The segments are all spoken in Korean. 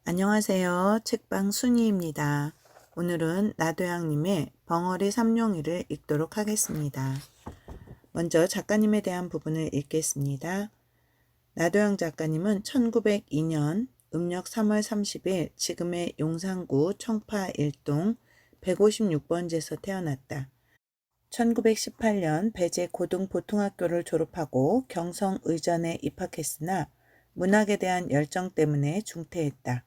안녕하세요. 책방 순이입니다. 오늘은 나도양님의 벙어리 삼룡이를 읽도록 하겠습니다. 먼저 작가님에 대한 부분을 읽겠습니다. 나도양 작가님은 1902년 음력 3월 30일 지금의 용산구 청파 1동 156번지에서 태어났다. 1918년 배재 고등보통학교를 졸업하고 경성의전에 입학했으나 문학에 대한 열정 때문에 중퇴했다.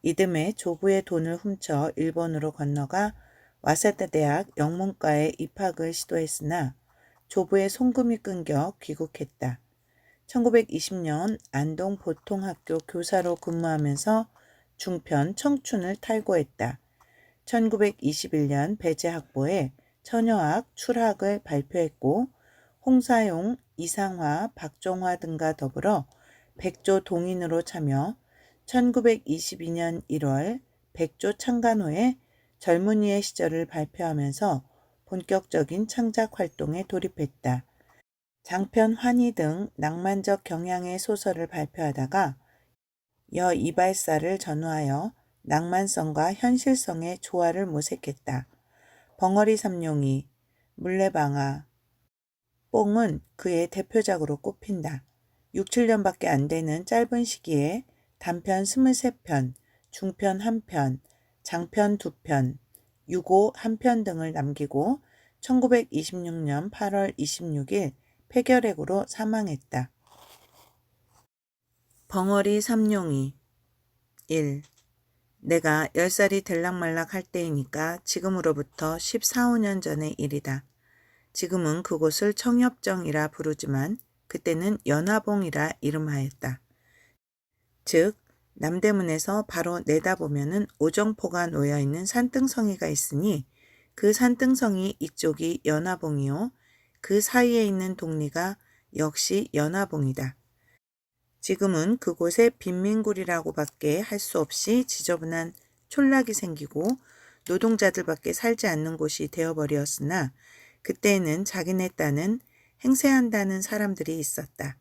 이듬해 조부의 돈을 훔쳐 일본으로 건너가 와세다 대학 영문과에 입학을 시도했으나 조부의 송금이 끊겨 귀국했다. 1920년 안동 보통학교 교사로 근무하면서 중편 청춘을 탈고했다. 1921년 배재학보에 처녀학, 출학을 발표했고 홍사용, 이상화, 박종화 등과 더불어 백조 동인으로 참여 1922년 1월 백조 창간호에 젊은이의 시절을 발표하면서 본격적인 창작 활동에 돌입했다. 장편 환희 등 낭만적 경향의 소설을 발표하다가 여이발사를 전후하여 낭만성과 현실성의 조화를 모색했다. 벙어리 삼룡이, 물레방아, 뽕은 그의 대표작으로 꼽힌다. 6, 7년밖에 안 되는 짧은 시기에 단편 23편, 중편 1편, 장편 2편, 유고 1편 등을 남기고 1926년 8월 26일 폐결핵으로 사망했다. 벙어리 삼룡이 1. 내가 10살이 들락말락 할 때이니까 지금으로부터 14, 15년 전의 일이다. 지금은 그곳을 청협정이라 부르지만 그때는 연화봉이라 이름하였다. 즉 남대문에서 바로 내다보면은 오정포가 놓여있는 산등성이가 있으니 그 산등성이 이쪽이 연화봉이요. 그 사이에 있는 동리가 역시 연화봉이다. 지금은 그곳에 빈민굴이라고밖에 할 수 없이 지저분한 촌락이 생기고 노동자들밖에 살지 않는 곳이 되어버렸으나 그때에는 자기네 딴은 행세한다는 사람들이 있었다.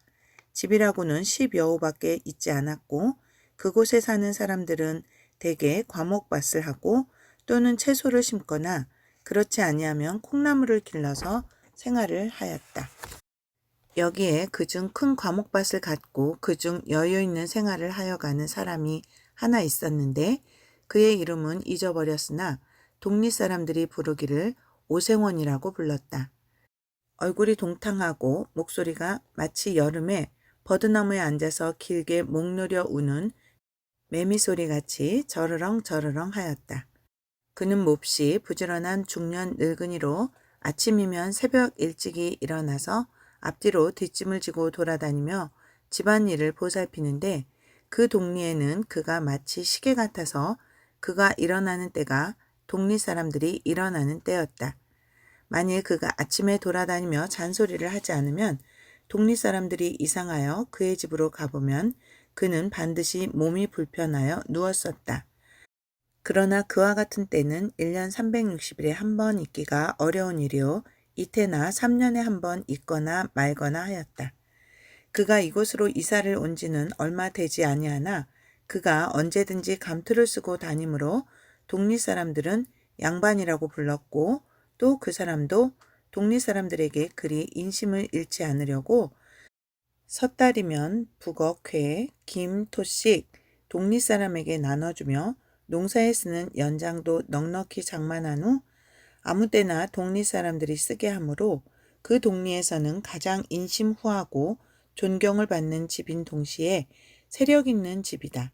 집이라고는 10여 호밖에 있지 않았고 그곳에 사는 사람들은 대개 과목밭을 하고 또는 채소를 심거나 그렇지 아니하면 콩나물을 길러서 생활을 하였다. 여기에 그중 큰 과목밭을 갖고 그중 여유 있는 생활을 하여가는 사람이 하나 있었는데 그의 이름은 잊어버렸으나 동리 사람들이 부르기를 오생원이라고 불렀다. 얼굴이 동탕하고 목소리가 마치 여름에 버드나무에 앉아서 길게 목 누려 우는 매미소리같이 저르렁 저르렁 하였다. 그는 몹시 부지런한 중년 늙은이로 아침이면 새벽 일찍이 일어나서 앞뒤로 뒷짐을 지고 돌아다니며 집안일을 보살피는데 그 동리에는 그가 마치 시계 같아서 그가 일어나는 때가 동리 사람들이 일어나는 때였다. 만일 그가 아침에 돌아다니며 잔소리를 하지 않으면 동리 사람들이 이상하여 그의 집으로 가보면 그는 반드시 몸이 불편하여 누웠었다. 그러나 그와 같은 때는 1년 360일에 한 번 있기가 어려운 일이요 이태나 3년에 한 번 있거나 말거나 하였다. 그가 이곳으로 이사를 온 지는 얼마 되지 아니하나 그가 언제든지 감투를 쓰고 다니므로 동리 사람들은 양반이라고 불렀고 또 그 사람도 동리 사람들에게 그리 인심을 잃지 않으려고 섣달이면 북어, 쾌, 김, 토씩 동리 사람에게 나눠주며 농사에 쓰는 연장도 넉넉히 장만한 후 아무 때나 동리 사람들이 쓰게 하므로 그 동리에서는 가장 인심후하고 존경을 받는 집인 동시에 세력 있는 집이다.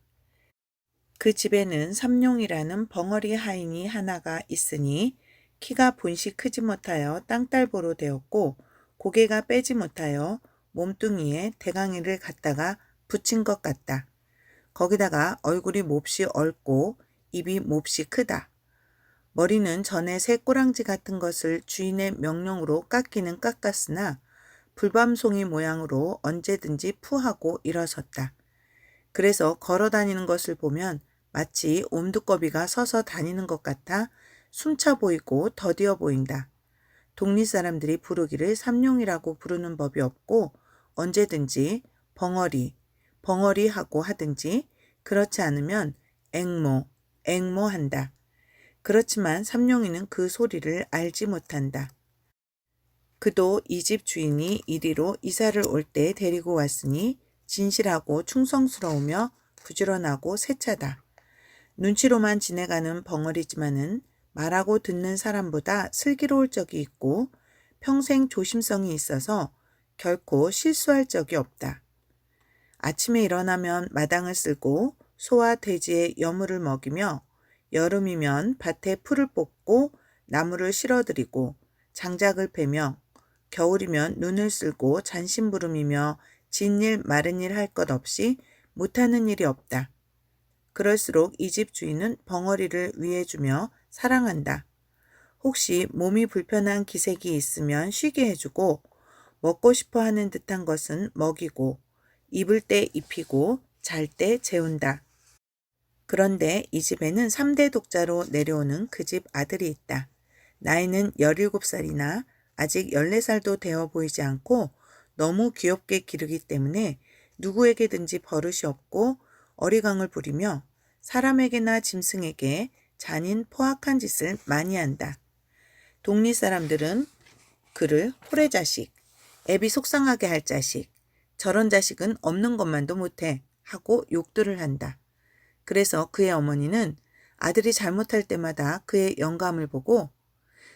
그 집에는 삼룡이라는 벙어리 하인이 하나가 있으니 키가 본시 크지 못하여 땅딸보로 되었고 고개가 빼지 못하여 몸뚱이에 대강이를 갖다가 붙인 것 같다. 거기다가 얼굴이 몹시 얽고 입이 몹시 크다. 머리는 전에 새 꼬랑지 같은 것을 주인의 명령으로 깎기는 깎았으나 불밤송이 모양으로 언제든지 푸하고 일어섰다. 그래서 걸어 다니는 것을 보면 마치 옴두꺼비가 서서 다니는 것 같아 숨차 보이고 더디어 보인다. 동리 사람들이 부르기를 삼룡이라고 부르는 법이 없고 언제든지 벙어리 하고 하든지 그렇지 않으면 앵모, 앵모한다. 그렇지만 삼룡이는 그 소리를 알지 못한다. 그도 이 집 주인이 이리로 이사를 올 때 데리고 왔으니 진실하고 충성스러우며 부지런하고 세차다. 눈치로만 지내가는 벙어리지만은 말하고 듣는 사람보다 슬기로울 적이 있고 평생 조심성이 있어서 결코 실수할 적이 없다. 아침에 일어나면 마당을 쓸고 소와 돼지의 여물을 먹이며 여름이면 밭에 풀을 뽑고 나무를 실어드리고 장작을 패며 겨울이면 눈을 쓸고 잔심부름이며 진일 마른일 할 것 없이 못하는 일이 없다. 그럴수록 이 집 주인은 벙어리를 위해주며 사랑한다. 혹시 몸이 불편한 기색이 있으면 쉬게 해주고 먹고 싶어 하는 듯한 것은 먹이고 입을 때 입히고 잘 때 재운다. 그런데 이 집에는 3대 독자로 내려오는 그 집 아들이 있다. 나이는 17살이나 아직 14살도 되어 보이지 않고 너무 귀엽게 기르기 때문에 누구에게든지 버릇이 없고 어리광을 부리며 사람에게나 짐승에게 잔인 포악한 짓을 많이 한다. 동리 사람들은 그를 호래 자식, 애비 속상하게 할 자식, 저런 자식은 없는 것만도 못해 하고 욕들을 한다. 그래서 그의 어머니는 아들이 잘못할 때마다 그의 영감을 보고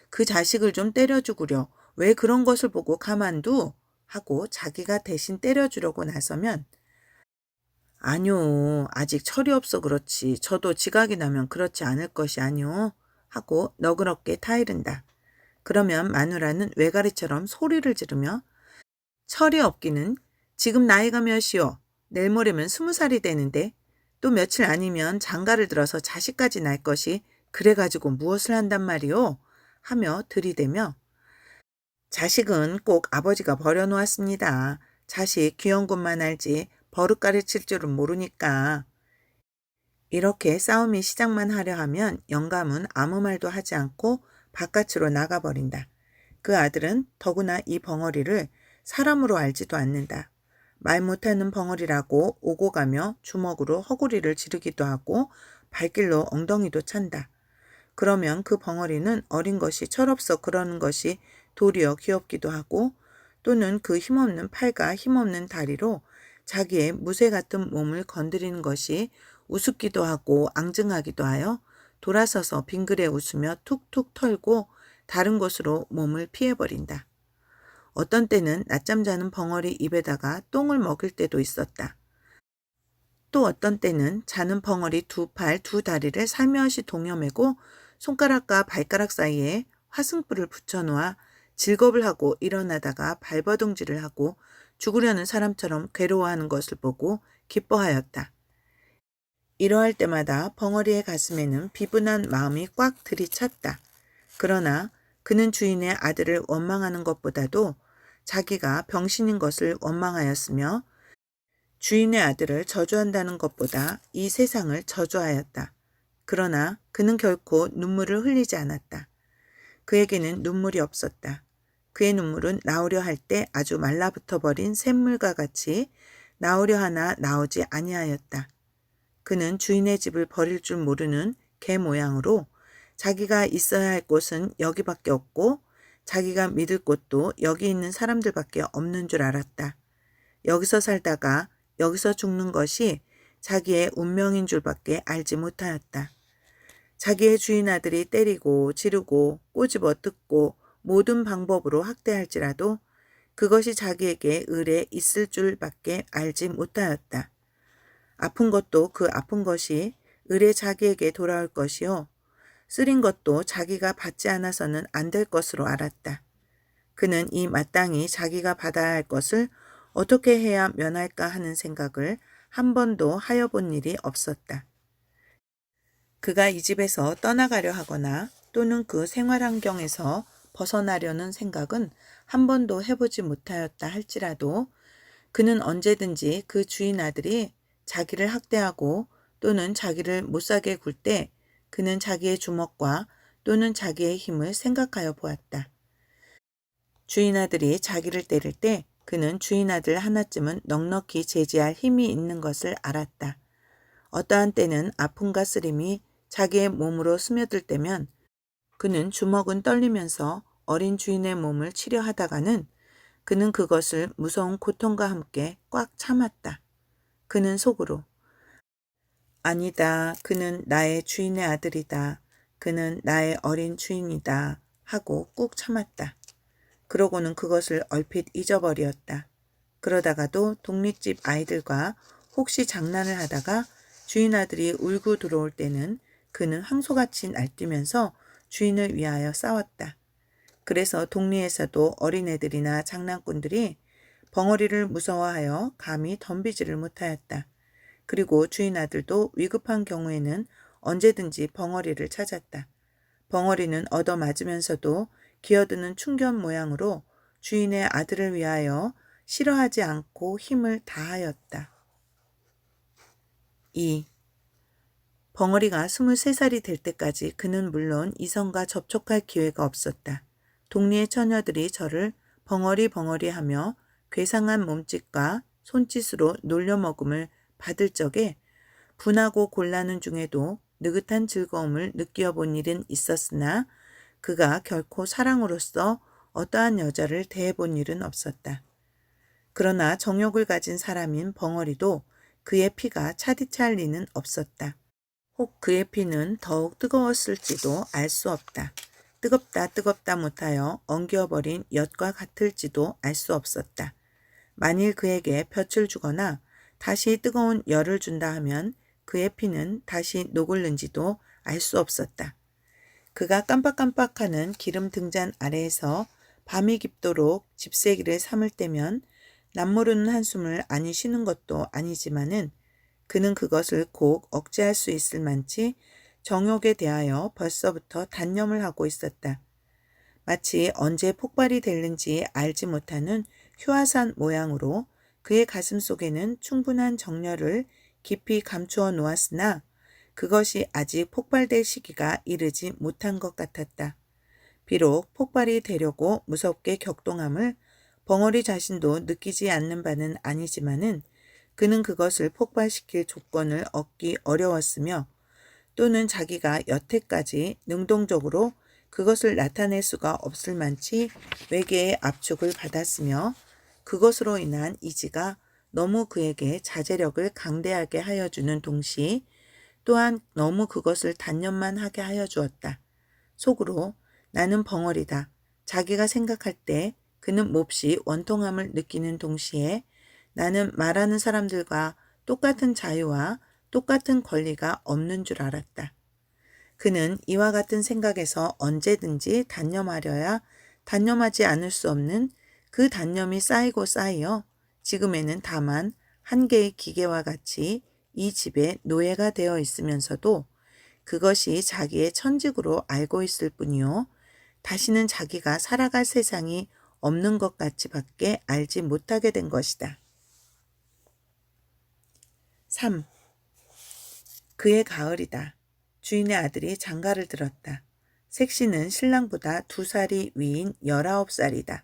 그 자식을 좀 때려주구려 왜 그런 것을 보고 가만두 하고 자기가 대신 때려주려고 나서면 아니요 아직 철이 없어 그렇지 저도 지각이 나면 그렇지 않을 것이 아니오 하고 너그럽게 타이른다. 그러면 마누라는 외가리처럼 소리를 지르며 철이 없기는 지금 나이가 몇이오 내일 모레면 20살이 되는데 또 며칠 아니면 장가를 들어서 자식까지 낳을 것이 그래가지고 무엇을 한단 말이오 하며 들이대며 자식은 꼭 아버지가 버려놓았습니다. 자식 귀여운 것만 알지 버릇 가르칠 줄은 모르니까. 이렇게 싸움이 시작만 하려 하면 영감은 아무 말도 하지 않고 바깥으로 나가버린다. 그 아들은 더구나 이 벙어리를 사람으로 알지도 않는다. 말 못하는 벙어리라고 오고 가며 주먹으로 허구리를 지르기도 하고 발길로 엉덩이도 찬다. 그러면 그 벙어리는 어린 것이 철없어 그러는 것이 도리어 귀엽기도 하고 또는 그 힘없는 팔과 힘없는 다리로 자기의 무쇠 같은 몸을 건드리는 것이 우습기도 하고 앙증하기도 하여 돌아서서 빙그레 웃으며 툭툭 털고 다른 곳으로 몸을 피해버린다. 어떤 때는 낮잠 자는 벙어리 입에다가 똥을 먹일 때도 있었다. 또 어떤 때는 자는 벙어리 두 팔, 두 다리를 살며시 동여매고 손가락과 발가락 사이에 화승불을 붙여놓아 질겁을 하고 일어나다가 발버둥질을 하고 죽으려는 사람처럼 괴로워하는 것을 보고 기뻐하였다. 이러할 때마다 벙어리의 가슴에는 비분한 마음이 꽉 들이찼다. 그러나 그는 주인의 아들을 원망하는 것보다도 자기가 병신인 것을 원망하였으며 주인의 아들을 저주한다는 것보다 이 세상을 저주하였다. 그러나 그는 결코 눈물을 흘리지 않았다. 그에게는 눈물이 없었다. 그의 눈물은 나오려 할 때 아주 말라붙어 버린 샘물과 같이 나오려 하나 나오지 아니하였다. 그는 주인의 집을 버릴 줄 모르는 개 모양으로 자기가 있어야 할 곳은 여기밖에 없고 자기가 믿을 곳도 여기 있는 사람들밖에 없는 줄 알았다. 여기서 살다가 여기서 죽는 것이 자기의 운명인 줄밖에 알지 못하였다. 자기의 주인 아들이 때리고 지르고 꼬집어 뜯고 모든 방법으로 학대할지라도 그것이 자기에게 을에 있을 줄밖에 알지 못하였다. 아픈 것도 그 아픈 것이 을에 자기에게 돌아올 것이요. 쓰린 것도 자기가 받지 않아서는 안 될 것으로 알았다. 그는 이 마땅히 자기가 받아야 할 것을 어떻게 해야 면할까 하는 생각을 한 번도 하여 본 일이 없었다. 그가 이 집에서 떠나가려 하거나 또는 그 생활 환경에서 벗어나려는 생각은 한 번도 해보지 못하였다 할지라도 그는 언제든지 그 주인 아들이 자기를 학대하고 또는 자기를 못사게 굴 때 그는 자기의 주먹과 또는 자기의 힘을 생각하여 보았다. 주인 아들이 자기를 때릴 때 그는 주인 아들 하나쯤은 넉넉히 제지할 힘이 있는 것을 알았다. 어떠한 때는 아픔과 쓰림이 자기의 몸으로 스며들 때면 그는 주먹은 떨리면서 어린 주인의 몸을 치료하다가는 그는 그것을 무서운 고통과 함께 꽉 참았다. 그는 속으로 아니다. 그는 나의 주인의 아들이다. 그는 나의 어린 주인이다. 하고 꾹 참았다. 그러고는 그것을 얼핏 잊어버렸다. 그러다가도 독립집 아이들과 혹시 장난을 하다가 주인 아들이 울고 들어올 때는 그는 황소같이 날뛰면서 주인을 위하여 싸웠다. 그래서 동리에서도 어린애들이나 장난꾼들이 벙어리를 무서워하여 감히 덤비지를 못하였다. 그리고 주인 아들도 위급한 경우에는 언제든지 벙어리를 찾았다. 벙어리는 얻어맞으면서도 기어드는 충견 모양으로 주인의 아들을 위하여 싫어하지 않고 힘을 다하였다. 2. 벙어리가 23살이 될 때까지 그는 물론 이성과 접촉할 기회가 없었다. 동리의 처녀들이 저를 벙어리 벙어리 하며 괴상한 몸짓과 손짓으로 놀려먹음을 받을 적에 분하고 곤란한 중에도 느긋한 즐거움을 느끼어 본 일은 있었으나 그가 결코 사랑으로서 어떠한 여자를 대해본 일은 없었다. 그러나 정욕을 가진 사람인 벙어리도 그의 피가 차디차할 리는 없었다. 혹 그의 피는 더욱 뜨거웠을지도 알 수 없다. 뜨겁다 못하여 엉겨버린 엿과 같을지도 알 수 없었다. 만일 그에게 볕을 주거나 다시 뜨거운 열을 준다 하면 그의 피는 다시 녹을는지도 알 수 없었다. 그가 깜빡깜빡하는 기름 등잔 아래에서 밤이 깊도록 집세기를 삼을 때면 남모르는 한숨을 아니 쉬는 것도 아니지만은 그는 그것을 곧 억제할 수 있을 만치 정욕에 대하여 벌써부터 단념을 하고 있었다. 마치 언제 폭발이 될는지 알지 못하는 휴화산 모양으로 그의 가슴 속에는 충분한 정열을 깊이 감추어 놓았으나 그것이 아직 폭발될 시기가 이르지 못한 것 같았다. 비록 폭발이 되려고 무섭게 격동함을 벙어리 자신도 느끼지 않는 바는 아니지만은 그는 그것을 폭발시킬 조건을 얻기 어려웠으며 또는 자기가 여태까지 능동적으로 그것을 나타낼 수가 없을 만치 외계의 압축을 받았으며 그것으로 인한 이지가 너무 그에게 자제력을 강대하게 하여 주는 동시에 또한 너무 그것을 단념만 하게 하여 주었다. 속으로 나는 벙어리다. 자기가 생각할 때 그는 몹시 원통함을 느끼는 동시에 나는 말하는 사람들과 똑같은 자유와 똑같은 권리가 없는 줄 알았다. 그는 이와 같은 생각에서 언제든지 단념하려야 단념하지 않을 수 없는 그 단념이 쌓이고 쌓여 지금에는 다만 한 개의 기계와 같이 이 집의 노예가 되어 있으면서도 그것이 자기의 천직으로 알고 있을 뿐이요. 다시는 자기가 살아갈 세상이 없는 것 같이 밖에 알지 못하게 된 것이다. 3. 그의 가을이다. 주인의 아들이 장가를 들었다. 색시는 신랑보다 2살이 위인 19살이다.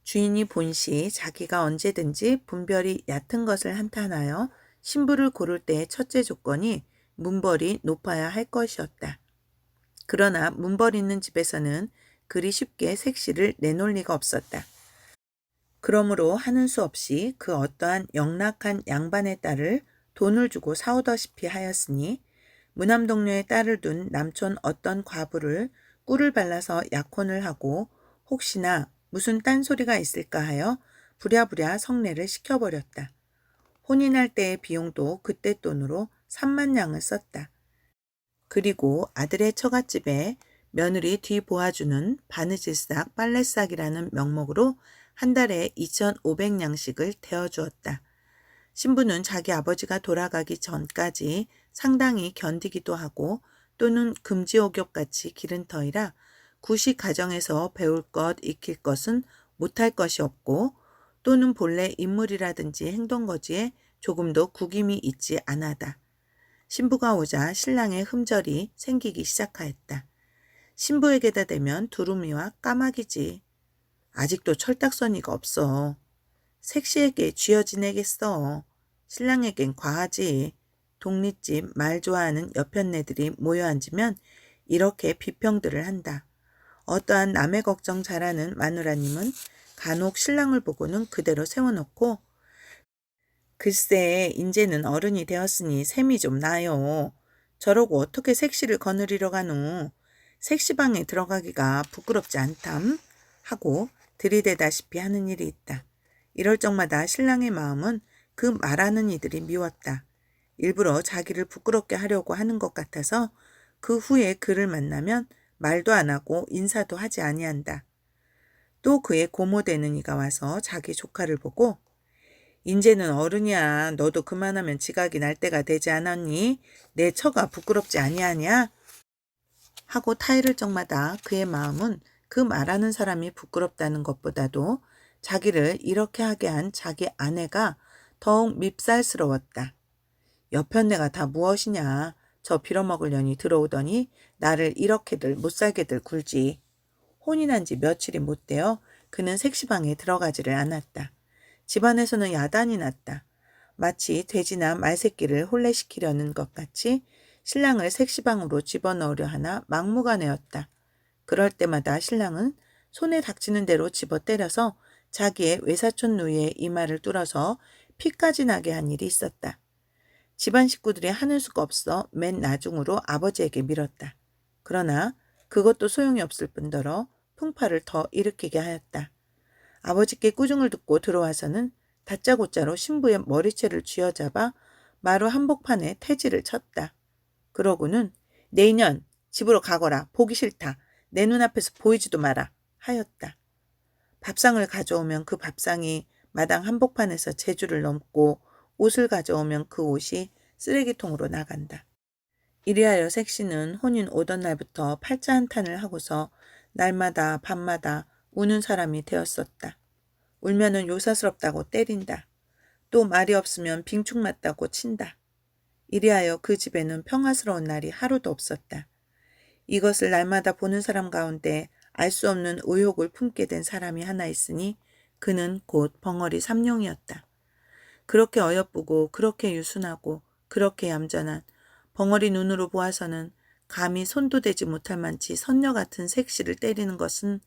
주인이 본시 자기가 언제든지 분별이 얕은 것을 한탄하여 신부를 고를 때의 첫째 조건이 문벌이 높아야 할 것이었다. 그러나 문벌 있는 집에서는 그리 쉽게 색시를 내놓을 리가 없었다. 그러므로 하는 수 없이 그 어떠한 영락한 양반의 딸을 돈을 주고 사오다시피 하였으니 무남동녀의 딸을 둔 남촌 어떤 과부를 꿀을 발라서 약혼을 하고 혹시나 무슨 딴소리가 있을까 하여 부랴부랴 성례를 시켜버렸다. 혼인할 때의 비용도 그때 돈으로 3만 냥을 썼다. 그리고 아들의 처갓집에 며느리 뒤 보아주는 바느질싹 빨래싹이라는 명목으로 한 달에 2,500냥씩을 대어주었다. 신부는 자기 아버지가 돌아가기 전까지 상당히 견디기도 하고 또는 금지옥욕같이 기른 터이라 구식 가정에서 배울 것, 익힐 것은 못할 것이 없고 또는 본래 인물이라든지 행동거지에 조금도 구김이 있지 않아다. 신부가 오자 신랑의 흠절이 생기기 시작하였다. 신부에게다 대면 두루미와 까마귀지. 아직도 철딱서니가 없어. 색시에게 쥐어지내겠어. 신랑에겐 과하지. 독립집, 말 좋아하는 여편네들이 모여 앉으면 이렇게 비평들을 한다. 어떠한 남의 걱정 잘하는 마누라님은 간혹 신랑을 보고는 그대로 세워놓고 글쎄 인제는 어른이 되었으니 셈이 좀 나요. 저러고 어떻게 색시를 거느리러 가노. 색시방에 들어가기가 부끄럽지 않담 하고 들이대다시피 하는 일이 있다. 이럴 적마다 신랑의 마음은 그 말하는 이들이 미웠다. 일부러 자기를 부끄럽게 하려고 하는 것 같아서 그 후에 그를 만나면 말도 안 하고 인사도 하지 아니한다. 또 그의 고모되는 이가 와서 자기 조카를 보고 인제는 어른이야. 너도 그만하면 지각이 날 때가 되지 않았니? 내 처가 부끄럽지 아니하냐? 하고 타이를 적마다 그의 마음은 그 말하는 사람이 부끄럽다는 것보다도 자기를 이렇게 하게 한 자기 아내가 더욱 밉살스러웠다. 여편네가 다 무엇이냐. 저 빌어먹으려니 들어오더니 나를 이렇게들 못살게들 굴지. 혼이 난 지 며칠이 못 되어 그는 색시방에 들어가지를 않았다. 집안에서는 야단이 났다. 마치 돼지나 말새끼를 혼례시키려는 것 같이 신랑을 색시방으로 집어넣으려 하나 막무가내였다. 그럴 때마다 신랑은 손에 닥치는 대로 집어 때려서 자기의 외사촌 누이의 이마를 뚫어서 피까지 나게 한 일이 있었다. 집안 식구들이 하는 수가 없어 맨 나중으로 아버지에게 밀었다. 그러나 그것도 소용이 없을 뿐더러 풍파를 더 일으키게 하였다. 아버지께 꾸중을 듣고 들어와서는 다짜고짜로 신부의 머리채를 쥐어잡아 마루 한복판에 태지를 쳤다. 그러고는 내 인연 집으로 가거라. 보기 싫다. 내 눈앞에서 보이지도 마라 하였다. 밥상을 가져오면 그 밥상이 마당 한복판에서 제주를 넘고 옷을 가져오면 그 옷이 쓰레기통으로 나간다. 이리하여 색시는 혼인 오던 날부터 팔자 한탄을 하고서 날마다 밤마다 우는 사람이 되었었다. 울면은 요사스럽다고 때린다. 또 말이 없으면 빙축 맞다고 친다. 이리하여 그 집에는 평화스러운 날이 하루도 없었다. 이것을 날마다 보는 사람 가운데 알 수 없는 의욕을 품게 된 사람이 하나 있으니 그는 곧 벙어리 삼룡이었다. 그렇게 어여쁘고 그렇게 유순하고 그렇게 얌전한 벙어리 눈으로 보아서는 감히 손도 대지 못할 만치 선녀 같은 색시를 때리는 것은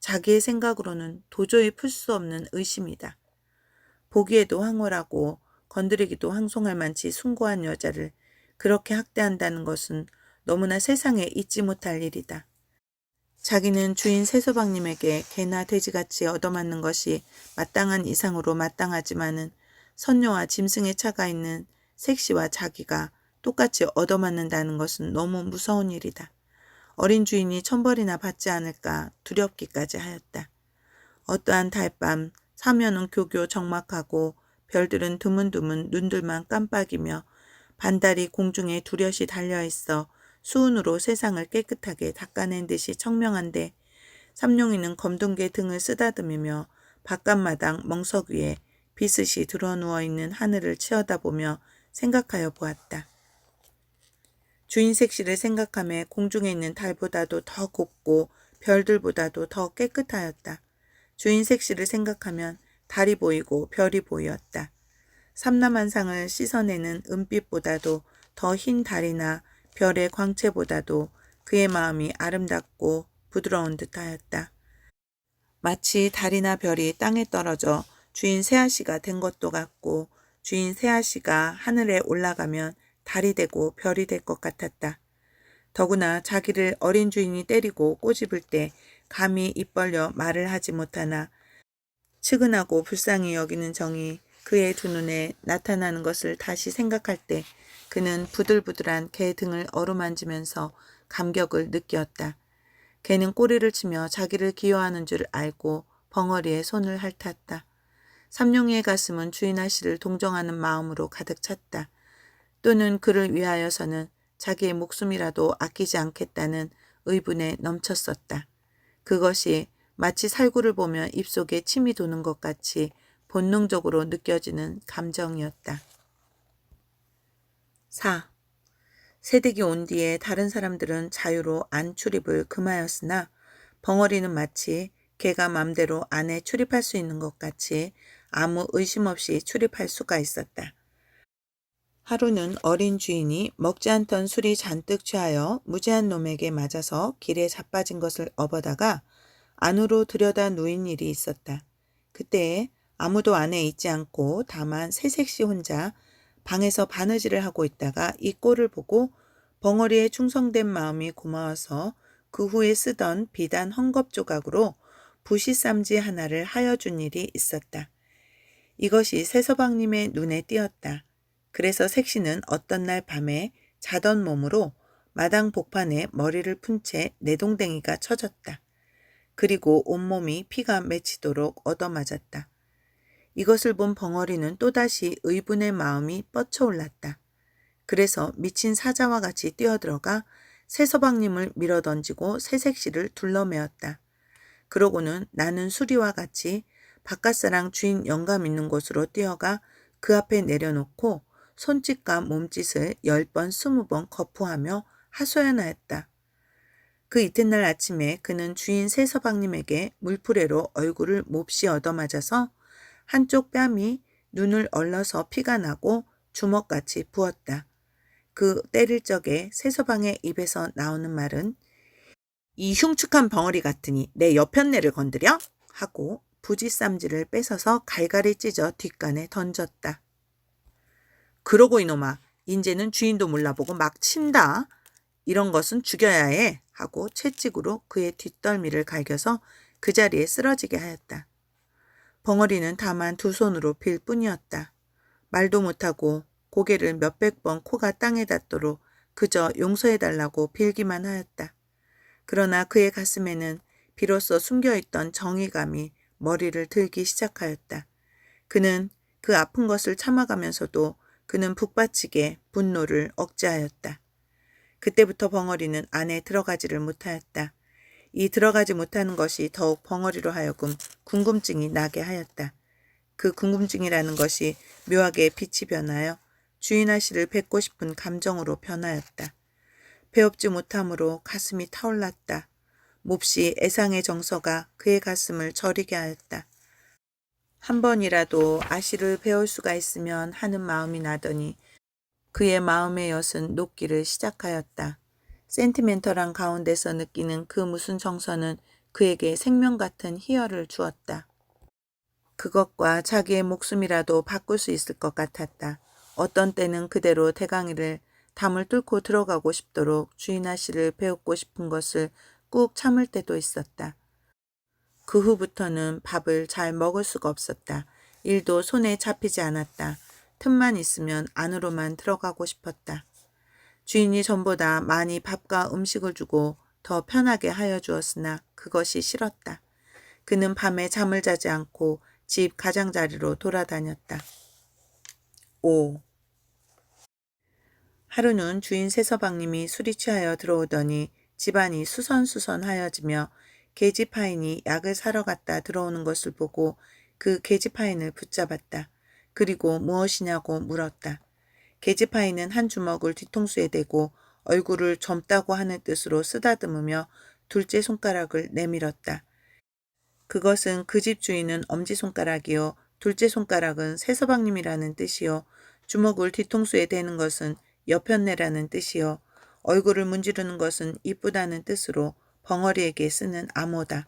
자기의 생각으로는 도저히 풀 수 없는 의심이다. 보기에도 황홀하고 건드리기도 황송할 만치 숭고한 여자를 그렇게 학대한다는 것은 너무나 세상에 잊지 못할 일이다. 자기는 주인 세서방님에게 개나 돼지같이 얻어맞는 것이 마땅한 이상으로 마땅하지만은 선녀와 짐승의 차가 있는 색시와 자기가 똑같이 얻어맞는다는 것은 너무 무서운 일이다. 어린 주인이 천벌이나 받지 않을까 두렵기까지 하였다. 어떠한 달밤 사면은 교교 적막하고 별들은 드문드문 눈들만 깜빡이며 반달이 공중에 두렷이 달려있어 수은으로 세상을 깨끗하게 닦아낸 듯이 청명한데 삼룡이는 검둥개 등을 쓰다듬으며 바깥마당 멍석 위에 비스시 드러누워있는 하늘을 치어다보며 생각하여 보았다. 주인 색시를 생각하며 공중에 있는 달보다도 더 곱고 별들보다도 더 깨끗하였다. 주인 색시를 생각하면 달이 보이고 별이 보였다. 삼남한상을 씻어내는 은빛보다도 더 흰 달이나 별의 광채보다도 그의 마음이 아름답고 부드러운 듯하였다. 마치 달이나 별이 땅에 떨어져 주인 새아씨가 된 것도 같고 주인 새아씨가 하늘에 올라가면 달이 되고 별이 될 것 같았다. 더구나 자기를 어린 주인이 때리고 꼬집을 때 감히 입 벌려 말을 하지 못하나 측은하고 불쌍히 여기는 정이 그의 두 눈에 나타나는 것을 다시 생각할 때 그는 부들부들한 개 등을 어루만지면서 감격을 느꼈다. 개는 꼬리를 치며 자기를 기어하는 줄 알고 벙어리에 손을 핥았다. 삼룡이의 가슴은 주인 아씨를 동정하는 마음으로 가득 찼다. 또는 그를 위하여서는 자기의 목숨이라도 아끼지 않겠다는 의분에 넘쳤었다. 그것이 마치 살구를 보며 입속에 침이 도는 것 같이 본능적으로 느껴지는 감정이었다. 4. 새댁이 온 뒤에 다른 사람들은 자유로 안 출입을 금하였으나 벙어리는 마치 개가 맘대로 안에 출입할 수 있는 것 같이 아무 의심 없이 출입할 수가 있었다. 하루는 어린 주인이 먹지 않던 술이 잔뜩 취하여 무지한 놈에게 맞아서 길에 자빠진 것을 업어다가 안으로 들여다 누인 일이 있었다. 그때 아무도 안에 있지 않고 다만 새색시 혼자 방에서 바느질을 하고 있다가 이 꼴을 보고 벙어리의 충성된 마음이 고마워서 그 후에 쓰던 비단 헝겊 조각으로 부시쌈지 하나를 하여 준 일이 있었다. 이것이 새서방님의 눈에 띄었다. 그래서 색시는 어떤 날 밤에 자던 몸으로 마당 복판에 머리를 푼 채 내동댕이가 쳐졌다. 그리고 온몸이 피가 맺히도록 얻어맞았다. 이것을 본 벙어리는 또다시 의분의 마음이 뻗쳐올랐다. 그래서 미친 사자와 같이 뛰어들어가 새서방님을 밀어던지고 새색시를 둘러매었다. 그러고는 나는 수리와 같이 바깥사랑 주인 영감 있는 곳으로 뛰어가 그 앞에 내려놓고 손짓과 몸짓을 10번 20번 거푸하며 하소연하였다. 그 이튿날 아침에 그는 주인 새서방님에게 물풀에로 얼굴을 몹시 얻어맞아서 한쪽 뺨이 눈을 얼러서 피가 나고 주먹같이 부었다. 그 때릴 적에 새서방의 입에서 나오는 말은 이 흉측한 벙어리 같으니 내 여편네를 건드려? 하고 부지쌈지를 뺏어서 갈갈이 찢어 뒷간에 던졌다. 그러고 이놈아, 인제는 주인도 몰라보고 막 친다. 이런 것은 죽여야 해. 하고 채찍으로 그의 뒷덜미를 갈겨서 그 자리에 쓰러지게 하였다. 벙어리는 다만 두 손으로 빌 뿐이었다. 말도 못하고 고개를 몇백 번 코가 땅에 닿도록 그저 용서해달라고 빌기만 하였다. 그러나 그의 가슴에는 비로소 숨겨있던 정의감이 머리를 들기 시작하였다. 그는 그 아픈 것을 참아가면서도 그는 북받치게 분노를 억제하였다. 그때부터 벙어리는 안에 들어가지를 못하였다. 이 들어가지 못하는 것이 더욱 벙어리로 하여금 궁금증이 나게 하였다. 그 궁금증이라는 것이 묘하게 빛이 변하여 주인아씨를 뵙고 싶은 감정으로 변하였다. 배웁지 못함으로 가슴이 타올랐다. 몹시 애상의 정서가 그의 가슴을 저리게 하였다. 한 번이라도 아씨를 배울 수가 있으면 하는 마음이 나더니 그의 마음의 엿은 녹기를 시작하였다. 센티멘털한 가운데서 느끼는 그 무슨 정서는 그에게 생명 같은 희열을 주었다. 그것과 자기의 목숨이라도 바꿀 수 있을 것 같았다. 어떤 때는 그대로 대강이를 담을 뚫고 들어가고 싶도록 주인아씨를 배우고 싶은 것을 꾹 참을 때도 있었다. 그 후부터는 밥을 잘 먹을 수가 없었다. 일도 손에 잡히지 않았다. 틈만 있으면 안으로만 들어가고 싶었다. 주인이 전보다 많이 밥과 음식을 주고 더 편하게 하여 주었으나 그것이 싫었다. 그는 밤에 잠을 자지 않고 집 가장자리로 돌아다녔다. 5. 하루는 주인 새서방님이 술이 취하여 들어오더니 집안이 수선수선하여지며 계집하인이 약을 사러 갔다 들어오는 것을 보고 그 계집하인을 붙잡았다. 그리고 무엇이냐고 물었다. 계집하인은 한 주먹을 뒤통수에 대고 얼굴을 젊다고 하는 뜻으로 쓰다듬으며 둘째 손가락을 내밀었다. 그것은 그 집 주인은 엄지손가락이요 둘째 손가락은 새서방님이라는 뜻이요 주먹을 뒤통수에 대는 것은 여편네라는 뜻이요 얼굴을 문지르는 것은 이쁘다는 뜻으로 벙어리에게 쓰는 암호다.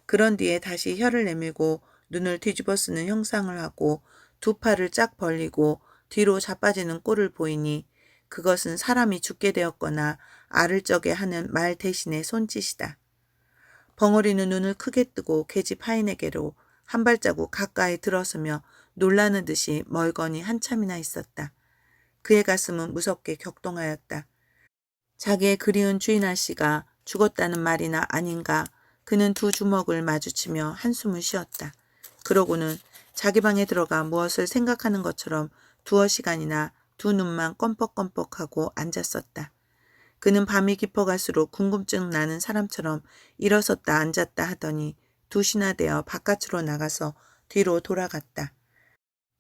그런 뒤에 다시 혀를 내밀고 눈을 뒤집어 쓰는 형상을 하고 두 팔을 쫙 벌리고 뒤로 자빠지는 꼴을 보이니 그것은 사람이 죽게 되었거나 알을 적에 하는 말 대신의 손짓이다. 벙어리는 눈을 크게 뜨고 계집 하인에게로 한 발자국 가까이 들어서며 놀라는 듯이 멀거니 한참이나 있었다. 그의 가슴은 무섭게 격동하였다. 자기의 그리운 주인아씨가 죽었다는 말이나 아닌가. 그는 두 주먹을 마주치며 한숨을 쉬었다. 그러고는 자기 방에 들어가 무엇을 생각하는 것처럼 두어 시간이나 두 눈만 껌뻑껌뻑하고 앉았었다. 그는 밤이 깊어갈수록 궁금증 나는 사람처럼 일어섰다 앉았다 하더니 두시나 되어 바깥으로 나가서 뒤로 돌아갔다.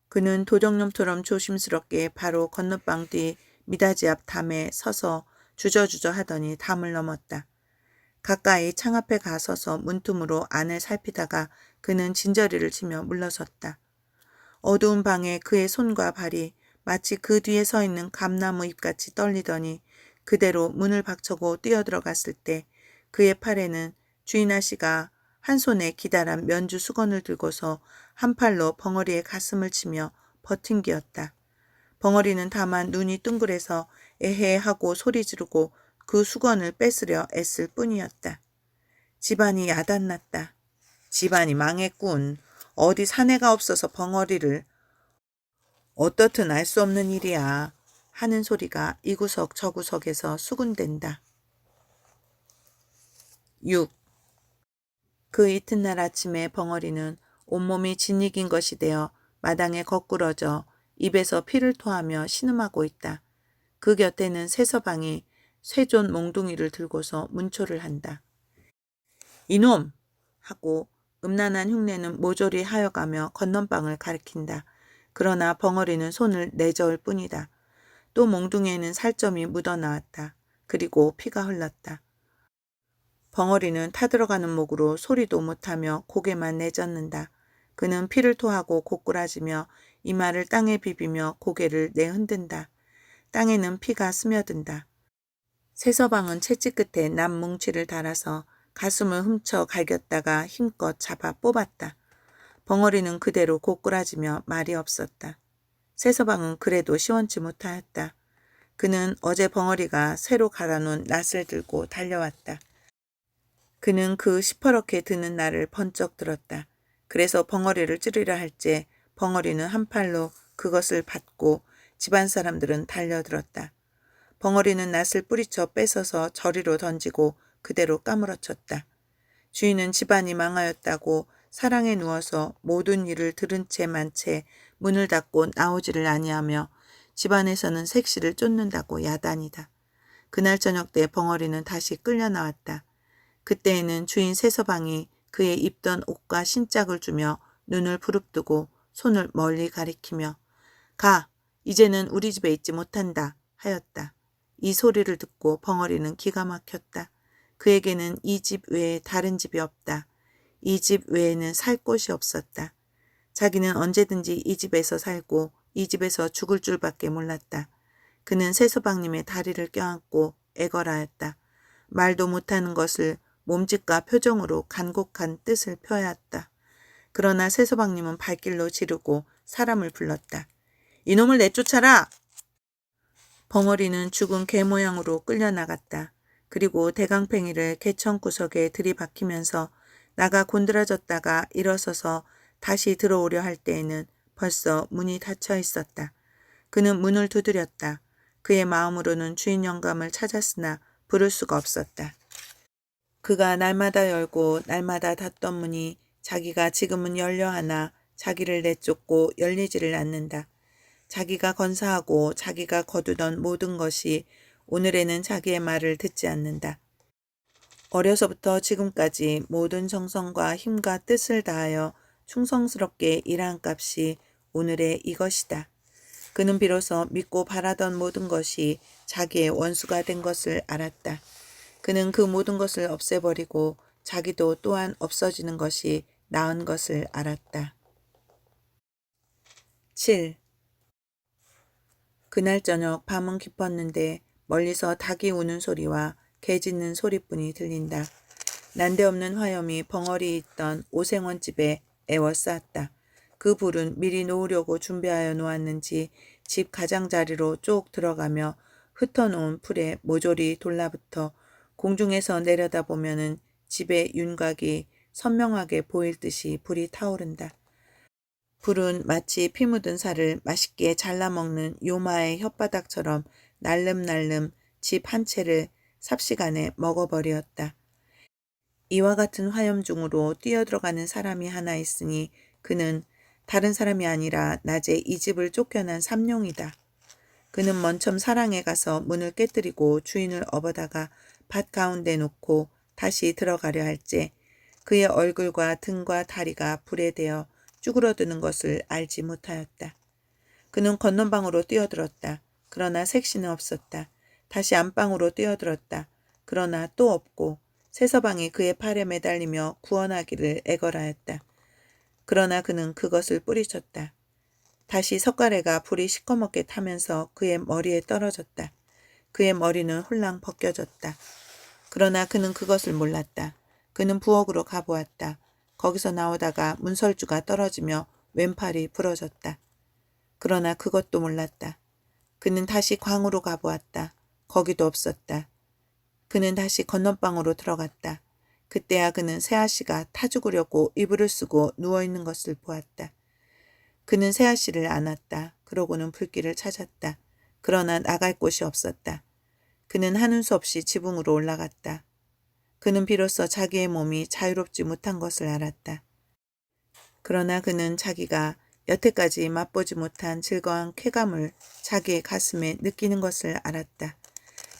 그는 도적놈처럼 조심스럽게 바로 건너방 뒤 미닫이 앞 담에 서서 주저주저 하더니 담을 넘었다. 가까이 창 앞에 가서서 문틈으로 안을 살피다가 그는 진저리를 치며 물러섰다. 어두운 방에 그의 손과 발이 마치 그 뒤에 서 있는 감나무 잎같이 떨리더니 그대로 문을 박차고 뛰어들어갔을 때 그의 팔에는 주인 아씨가 한 손에 기다란 면주 수건을 들고서 한 팔로 벙어리의 가슴을 치며 버팅기었다. 벙어리는 다만 눈이 둥그레서 에헤 하고 소리 지르고 그 수건을 뺏으려 애쓸 뿐이었다. 집안이 야단났다. 집안이 망했군. 어디 사내가 없어서 벙어리를. 어떻든 알 수 없는 일이야. 하는 소리가 이 구석 저 구석에서 수군댄다. 6. 그 이튿날 아침에 벙어리는 온몸이 진익인 것이 되어 마당에 거꾸러져 입에서 피를 토하며 신음하고 있다. 그 곁에는 새서방이 쇠존 몽둥이를 들고서 문초를 한다. 이놈! 하고 음란한 흉내는 모조리 하여가며 건넌방을 가리킨다. 그러나 벙어리는 손을 내저을 뿐이다. 또 몽둥이에는 살점이 묻어나왔다. 그리고 피가 흘렀다. 벙어리는 타들어가는 목으로 소리도 못하며 고개만 내젓는다. 그는 피를 토하고 고꾸라지며 이마를 땅에 비비며 고개를 내흔든다. 땅에는 피가 스며든다. 새서방은 채찍 끝에 남 뭉치를 달아서 가슴을 훔쳐 갈겼다가 힘껏 잡아 뽑았다. 벙어리는 그대로 고꾸라지며 말이 없었다. 새서방은 그래도 시원치 못하였다. 그는 어제 벙어리가 새로 갈아놓은 낫을 들고 달려왔다. 그는 그 시퍼렇게 드는 날을 번쩍 들었다. 그래서 벙어리를 찌르려 할제 벙어리는 한 팔로 그것을 받고 집안 사람들은 달려들었다. 벙어리는 낫을 뿌리쳐 뺏어서 저리로 던지고 그대로 까무러쳤다. 주인은 집안이 망하였다고 사랑에 누워서 모든 일을 들은 채 만 채 문을 닫고 나오지를 아니하며 집안에서는 색시를 쫓는다고 야단이다. 그날 저녁 때 벙어리는 다시 끌려 나왔다. 그때에는 주인 새서방이 그의 입던 옷과 신짝을 주며 눈을 부릅뜨고 손을 멀리 가리키며 가! 이제는 우리 집에 있지 못한다 하였다. 이 소리를 듣고 벙어리는 기가 막혔다. 그에게는 이 집 외에 다른 집이 없다. 이 집 외에는 살 곳이 없었다. 자기는 언제든지 이 집에서 살고 이 집에서 죽을 줄밖에 몰랐다. 그는 새서방님의 다리를 껴안고 애걸하였다. 말도 못하는 것을 몸짓과 표정으로 간곡한 뜻을 표하였다. 그러나 새서방님은 발길로 지르고 사람을 불렀다. 이놈을 내쫓아라! 벙어리는 죽은 개 모양으로 끌려나갔다. 그리고 대강팽이를 개천구석에 들이박히면서 나가 곤드라졌다가 일어서서 다시 들어오려 할 때에는 벌써 문이 닫혀 있었다. 그는 문을 두드렸다. 그의 마음으로는 주인 영감을 찾았으나 부를 수가 없었다. 그가 날마다 열고 날마다 닫던 문이 자기가 지금은 열려 하나 자기를 내쫓고 열리지를 않는다. 자기가 건사하고 자기가 거두던 모든 것이 오늘에는 자기의 말을 듣지 않는다. 어려서부터 지금까지 모든 정성과 힘과 뜻을 다하여 충성스럽게 일한 값이 오늘의 이것이다. 그는 비로소 믿고 바라던 모든 것이 자기의 원수가 된 것을 알았다. 그는 그 모든 것을 없애버리고 자기도 또한 없어지는 것이 나은 것을 알았다. 7. 그날 저녁 밤은 깊었는데 멀리서 닭이 우는 소리와 개 짖는 소리뿐이 들린다. 난데없는 화염이 벙어리 있던 오생원 집에 에워쌌다. 그 불은 미리 놓으려고 준비하여 놓았는지 집 가장자리로 쭉 들어가며 흩어놓은 풀에 모조리 돌라붙어 공중에서 내려다보면은 집의 윤곽이 선명하게 보일 듯이 불이 타오른다. 불은 마치 피 묻은 살을 맛있게 잘라먹는 요마의 혓바닥처럼 날름날름 집 한 채를 삽시간에 먹어버리었다. 이와 같은 화염 중으로 뛰어들어가는 사람이 하나 있으니 그는 다른 사람이 아니라 낮에 이 집을 쫓겨난 삼룡이다. 그는 먼처음 사랑에 가서 문을 깨뜨리고 주인을 업어다가 밭 가운데 놓고 다시 들어가려 할제 그의 얼굴과 등과 다리가 불에 대어 쭈그러드는 것을 알지 못하였다. 그는 건넌방으로 뛰어들었다. 그러나 색시는 없었다. 다시 안방으로 뛰어들었다. 그러나 또 없고 새서방이 그의 팔에 매달리며 구원하기를 애걸하였다. 그러나 그는 그것을 뿌리쳤다. 다시 석가래가 불이 시커멓게 타면서 그의 머리에 떨어졌다. 그의 머리는 홀랑 벗겨졌다. 그러나 그는 그것을 몰랐다. 그는 부엌으로 가보았다. 거기서 나오다가 문설주가 떨어지며 왼팔이 부러졌다. 그러나 그것도 몰랐다. 그는 다시 광으로 가보았다. 거기도 없었다. 그는 다시 건넌방으로 들어갔다. 그때야 그는 새아씨가 타 죽으려고 이불을 쓰고 누워있는 것을 보았다. 그는 새아씨를 안았다. 그러고는 불길을 찾았다. 그러나 나갈 곳이 없었다. 그는 하는 수 없이 지붕으로 올라갔다. 그는 비로소 자기의 몸이 자유롭지 못한 것을 알았다. 그러나 그는 자기가 여태까지 맛보지 못한 즐거운 쾌감을 자기의 가슴에 느끼는 것을 알았다.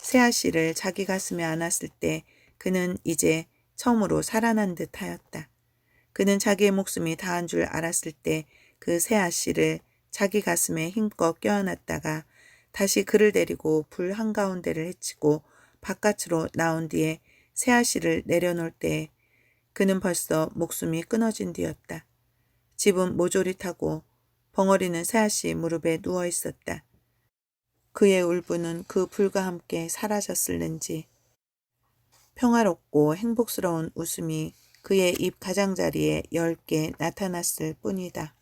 새아씨를 자기 가슴에 안았을 때 그는 이제 처음으로 살아난 듯 하였다. 그는 자기의 목숨이 다한 줄 알았을 때 그 새아씨를 자기 가슴에 힘껏 껴안았다가 다시 그를 데리고 불 한가운데를 헤치고 바깥으로 나온 뒤에 새아씨를 내려놓을 때 그는 벌써 목숨이 끊어진 뒤였다. 집은 모조리 타고 벙어리는 새아씨 무릎에 누워 있었다. 그의 울분은 그 불과 함께 사라졌을는지 평화롭고 행복스러운 웃음이 그의 입 가장자리에 10개 나타났을 뿐이다.